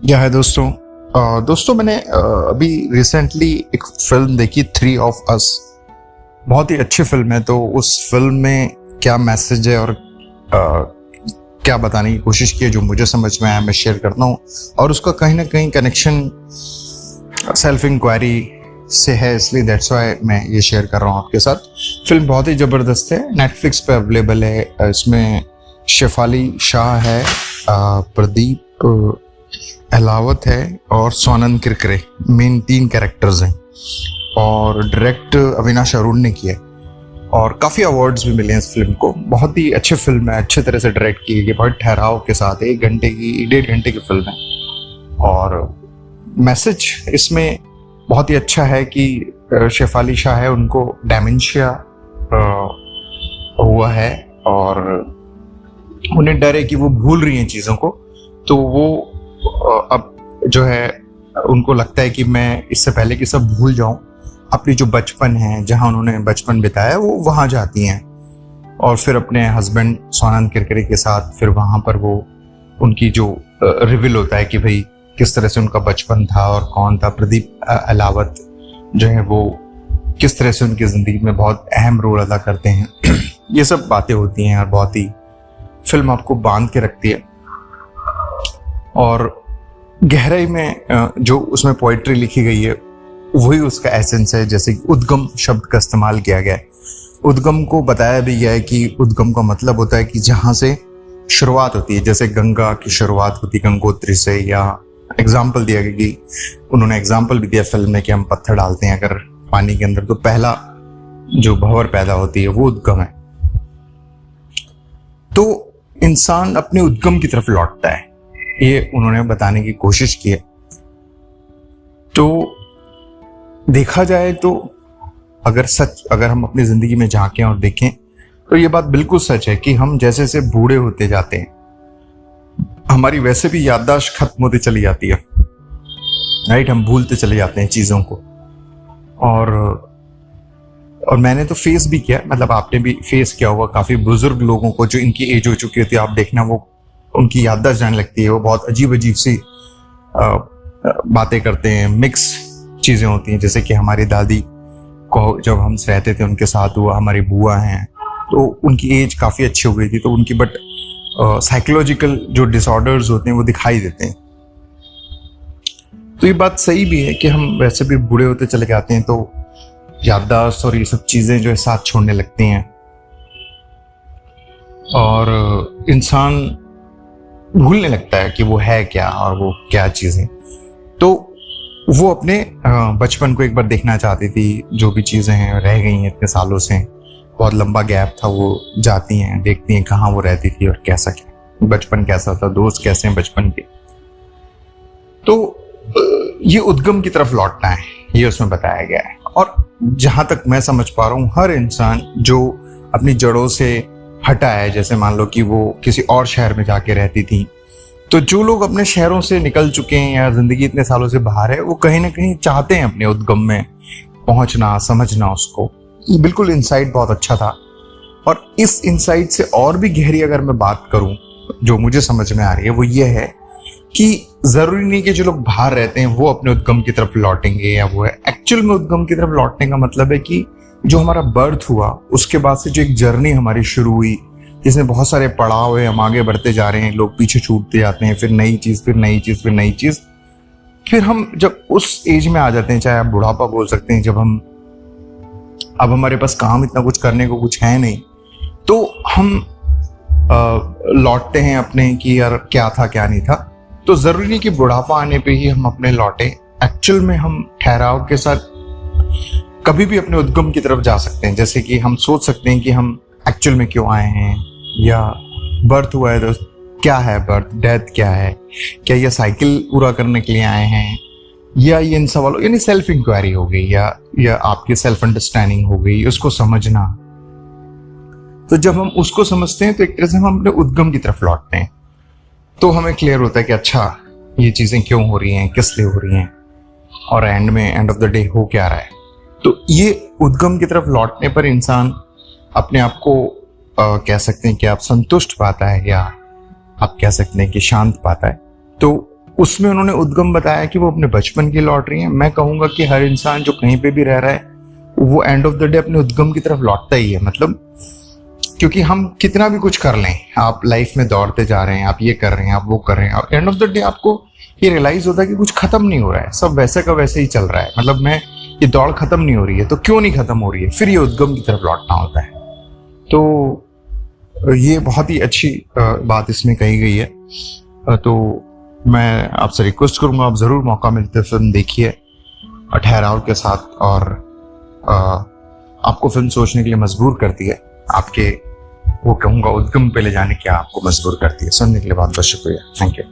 क्या है दोस्तों। दोस्तों मैंने अभी रिसेंटली एक फिल्म देखी, थ्री ऑफ अस। बहुत ही अच्छी फिल्म है। तो उस फिल्म में क्या मैसेज है और क्या बताने की कोशिश की है जो मुझे समझ में आया, मैं शेयर करता हूँ। और उसका कहीं ना कहीं कनेक्शन सेल्फ इंक्वायरी से है, इसलिए दैट्स व्हाई मैं ये शेयर कर रहा हूँ आपके साथ। फिल्म बहुत ही ज़बरदस्त है, नेटफ्लिक्स पे अवेलेबल है। इसमें शेफाली शाह है, प्रदीप अहलावत है और सोनम किरकिरे, मेन 3 कैरेक्टर्स हैं। और डायरेक्ट अविनाश अरुण ने किया है और काफ़ी अवार्ड्स भी मिले हैं इस फिल्म को। बहुत ही अच्छी फिल्म है, अच्छे तरह से डायरेक्ट की गई है, बहुत ठहराव के साथ। 1 घंटे की 1.5 घंटे की फिल्म है और मैसेज इसमें बहुत ही अच्छा है कि शेफाली शाह है, उनको डेमेंशिया हुआ है और उन्हें डर है कि वो भूल रही हैं चीज़ों को। तो वो अब जो है उनको लगता है कि मैं इससे पहले कि सब भूल जाऊं, अपनी जो बचपन है, जहां उन्होंने बचपन बिताया, वो वहां जाती हैं और फिर अपने हस्बैंड सोनम किरकिरे के साथ फिर वहां पर वो उनकी जो रिवील होता है कि भाई किस तरह से उनका बचपन था और कौन था प्रदीप अहलावत जो है वो किस तरह से उनकी जिंदगी में बहुत अहम रोल अदा करते हैं। ये सब बातें होती हैं और बहुत ही फिल्म आपको बांध के रखती है। और गहराई में जो उसमें पोइट्री लिखी गई है वही उसका एसेंस है। जैसे उद्गम शब्द का इस्तेमाल किया गया है। उद्गम को बताया भी गया है कि उद्गम का मतलब होता है कि जहां से शुरुआत होती है। जैसे गंगा की शुरुआत होती है गंगोत्री से, या एग्जाम्पल दिया गया कि उन्होंने एग्जाम्पल भी दिया फिल्म में कि हम पत्थर डालते हैं अगर पानी के अंदर तो पहला जो भंवर पैदा होती है वो उद्गम है। तो इंसान अपने उद्गम की तरफ लौटता है, ये उन्होंने बताने की कोशिश की है। तो देखा जाए तो अगर हम अपनी जिंदगी में झांकें और देखें तो ये बात बिल्कुल सच है कि हम जैसे जैसे बूढ़े होते जाते हैं हमारी वैसे भी याददाश्त खत्म होती चली जाती है, राइट। हम भूलते चले जाते हैं चीजों को। और मैंने तो फेस भी किया, मतलब आपने भी फेस किया होगा काफी बुजुर्ग लोगों को जो इनकी एज हो चुकी होती है। आप देखना वो उनकी याददाश्त जाने लगती है, वो बहुत अजीब अजीब सी बातें करते हैं, मिक्स चीजें होती हैं। जैसे कि हमारी दादी को जब हम रहते थे उनके साथ हुआ, हमारी बुआ हैं तो उनकी एज काफी अच्छी हो गई थी तो उनकी बट साइकोलॉजिकल जो डिसऑर्डर्स होते हैं वो दिखाई देते हैं। तो ये बात सही भी है कि हम वैसे भी बूढ़े होते चले जाते हैं तो याददाश्त और ये सब चीजें जो है साथ छोड़ने लगती हैं और इंसान भूलने लगता है कि वो है क्या और वो क्या चीजें। तो वो अपने बचपन को एक बार देखना चाहती थी, जो भी चीजें हैं रह गई हैं इतने सालों से, बहुत लंबा गैप था। वो जाती हैं, देखती हैं कहाँ वो रहती थी और कैसा क्या बचपन कैसा था, दोस्त कैसे हैं बचपन के। तो ये उद्गम की तरफ लौटना है, ये उसमें बताया गया है। और जहां तक मैं समझ पा रहा हूँ हर इंसान जो अपनी जड़ों से हटा है, जैसे मान लो कि वो किसी और शहर में जाके रहती थी, तो जो लोग अपने शहरों से निकल चुके हैं या जिंदगी इतने सालों से बाहर है, वो कहीं ना कहीं चाहते हैं अपने उद्गम में पहुंचना, समझना उसको। ये बिल्कुल इंसाइट बहुत अच्छा था। और इस इंसाइट से और भी गहरी अगर मैं बात करूं जो मुझे समझ में आ रही है वो ये है कि जरूरी नहीं कि जो लोग बाहर रहते हैं वो अपने उद्गम की तरफ लौटेंगे या वो है। एक्चुअल में उद्गम की तरफ लौटने का मतलब है कि जो हमारा बर्थ हुआ उसके बाद से जो एक जर्नी हमारी शुरू हुई, जिसमें बहुत सारे पड़ाव है, हम आगे बढ़ते जा रहे हैं, लोग पीछे छूटते जाते हैं, फिर नई चीज, फिर नई चीज, फिर नई चीज। फिर हम जब उस एज में आ जाते हैं, चाहे आप बुढ़ापा बोल सकते हैं, जब अब हमारे पास काम इतना कुछ करने को कुछ है नहीं, तो हम लौटते हैं अपने कि यार क्या था क्या नहीं था। तो जरूरी नहीं कि बुढ़ापा आने पे ही हम अपने लौटे। एक्चुअल में हम ठहराव के साथ कभी भी अपने उद्गम की तरफ जा सकते हैं। जैसे कि हम सोच सकते हैं कि हम एक्चुअल में क्यों आए हैं, या बर्थ हुआ है तो क्या है बर्थ, डेथ क्या है, क्या ये साइकिल पूरा करने के लिए आए हैं, या ये इन सवालों, यानी सेल्फ इंक्वायरी हो गई या आपकी सेल्फ अंडरस्टैंडिंग हो गई, उसको समझना। तो जब हम उसको समझते हैं तो एक तरह से हम अपने उद्गम की तरफ लौटते हैं, तो हमें क्लियर होता है कि अच्छा ये चीजें क्यों हो रही हैं, किस लिए हो रही हैं, और एंड ऑफ द डे हो क्या रहा है। तो ये उद्गम की तरफ लौटने पर इंसान अपने आप को कह सकते हैं कि आप संतुष्ट पाता है, या आप कह सकते हैं कि शांत पाता है। तो उसमें उन्होंने उद्गम बताया कि वो अपने बचपन की लौट रही है। मैं कहूंगा कि हर इंसान जो कहीं पे भी रह रहा है वो एंड ऑफ द डे अपने उद्गम की तरफ लौटता ही है। मतलब क्योंकि हम कितना भी कुछ कर लें, आप लाइफ में दौड़ते जा रहे हैं, आप ये कर रहे हैं, आप वो कर रहे हैं, और एंड ऑफ द डे आपको ये रियलाइज होता है कि कुछ खत्म नहीं हो रहा है, सब वैसे का वैसे ही चल रहा है। मतलब मैं ये दौड़ खत्म नहीं हो रही है, तो क्यों नहीं खत्म हो रही है, फिर ये उद्गम की तरफ लौटना होता है। तो ये बहुत ही अच्छी बात इसमें कही गई है। तो मैं आपसे रिक्वेस्ट करूंगा, आप जरूर मौका मिलते फिल्म देखिए ठहराव के साथ, और आपको फिल्म सोचने के लिए मजबूर करती है, आपके वो कहूंगा उद्गम पे ले जाने के आपको मजबूर करती है। सुनने के लिए बहुत बहुत शुक्रिया। Thank you.